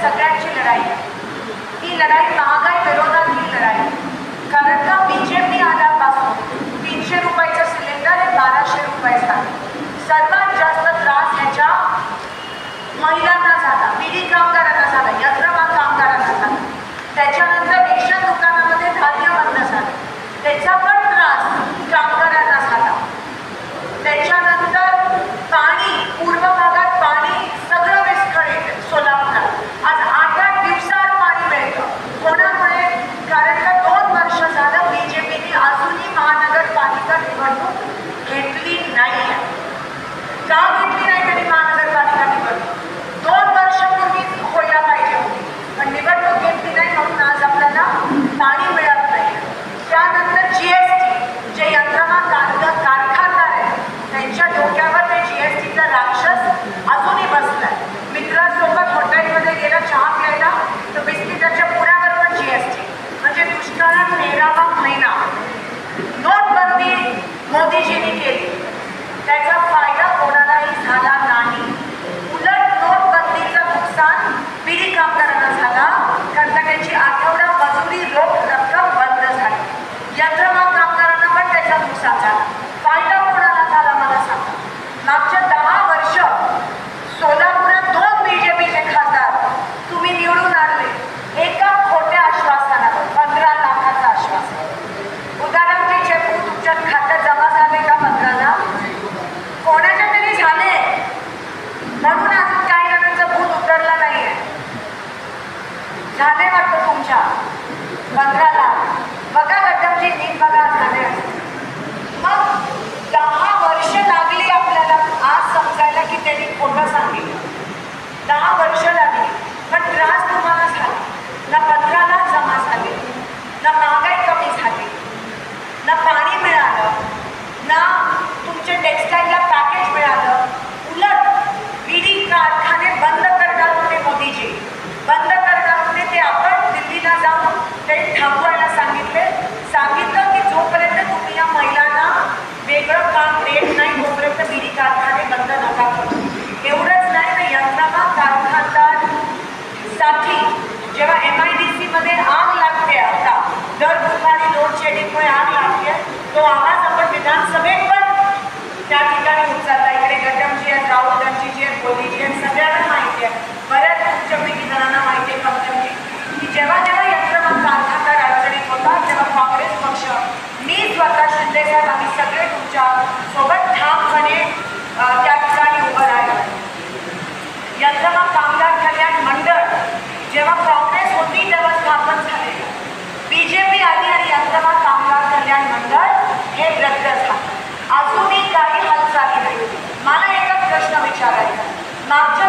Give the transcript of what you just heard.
सगळ्यांची लढाई आहे. ही लढाई महागाई विरोधातली लढाई. कारण का बीजेपी आल्यापासून 300 रुपयाचं सिलेंडर हे 1200 रुपये झाले. सर्वात जास्त त्रास ह्याच्या महिलांना झाला, बीडी कामगारांना झाला, यंत्रमाग कामगारांना झाला. त्याच्यानंतर रेशन दुकानामध्ये धान्य बंद झालं, त्याचा पण त्रास कामगारांना झाला. त्याच्यानंतर पाणी, पूर्व भागात पाणी सगळं विस्कळीत. सोलापुरात आज 8-8 दिवसात पाणी मिळतं. कोणामुळे? कारण का 2 वर्ष झालं बीजेपीने अजूनही महानगरपालिका निवडणूक घेतली नाही. का घेतली नाही त्यांनी महानगरपालिका निवडणूक? 2 वर्षापूर्वी व्हायला पाहिजे होती, पण निवडणूक घेतली नाही, म्हणून आज आपल्याला पाणी मिळत नाही. त्यानंतर GST, जे यंत्रमाग कारखानदार आहेत त्यांच्या डोक्यावर ते GSTचा राक्षस अजूनही बसलाय. मित्रांसोबत हॉटेलमध्ये गेला चहा प्यायला तर बिस्किटाच्या पुण्यावर पण GST. म्हणजे दुष्काळात 13वा महिना. नोटबंदी मोदीजींनी केली, त्याचा फायदा कोणालाही झाला नाही. उलट नोटबंदीचं नुकसान बीडी कामगारांना झाला, कारण त्यांची आठवडा मजुरी रोख रक्कम बंद झाली. यंत्रमाग कामगारांना पण त्याचा नुकसान झाला. फायदा कोणाला झाला मला सांगा? मागच्या 10 वर्ष सोलापुरात 2 बीजेपीचे खासदार तुम्ही निवडून आणले, एका खोट्या आश्वासनावर 15 लाखाचं आश्वासन. उदाहरण चेक तुमच्या खात्यात जमा झाले का 15 लाख? कोणाच्या तरी झाले, म्हणून अजून काही जणांचं भूत उतरला नाहीये. झाले वाटतं तुमच्या 15 लाख. बघा गड्डमजी, नीट बघा, झाले. मग 10 वर्ष लागली आपल्याला आज समजायला की त्यांनी खोटं सांगितलं. 10 वर्ष लागली, पण त्रास तुम्हाला झाला ना. 15 लाख जमा झाले ना, महागाई कमी झाली ना, पाणी मिळालं ना, तुमच्या टेक्स्टाईलला पॅकेज मिळालं. उलट बीडी कारखाने बंद करणार होते मोदीजी, बंद करणार होते. ते आपण दिल्लीला जाऊन ते थांबवायला सांगितलं की जोपर्यंत तुम्ही या महिलांना वेगळं काम देत नाही तोपर्यंत बीडी कारखाने बंद नका करू. एवढंच नाही तर यंत्रमाग कारखानदारसाठी जेव्हा MIDC मध्ये आग लागते, आता दर दुपारी लोड शेडिंगमुळे आग लागते, तो आवाज आपण विधानसभेत पण त्या ठिकाणी उचलला. इकडे गड्डमजी आहेत, राहुल गांधीजी आहेत, मोदीजी आहेत, सगळ्यांना माहिती आहे. बऱ्याच तुमच्यापैकी जणांना माहिती आहे कमलमजी की जेव्हा यंत्रमाग कारखानदार अडचणीत होता तेव्हा काँग्रेस पक्ष, मी स्वतः शिंदे साहेब, आम्ही सगळे तुमच्या सोबत ठामपणे त्या ठिकाणी उभं राहिलो. यंत्रमाग कामगार कल्याण मंडळ जेव्हा काँग्रेस होती तेव्हा स्थापन झालेलं, बीजेपी आली आणि यंत्रमाग कामगार कल्याण मंडळ हे रद्द झालं. अजूनही काही हालचाली नाही. मला एकच प्रश्न विचारायचा, मागच्या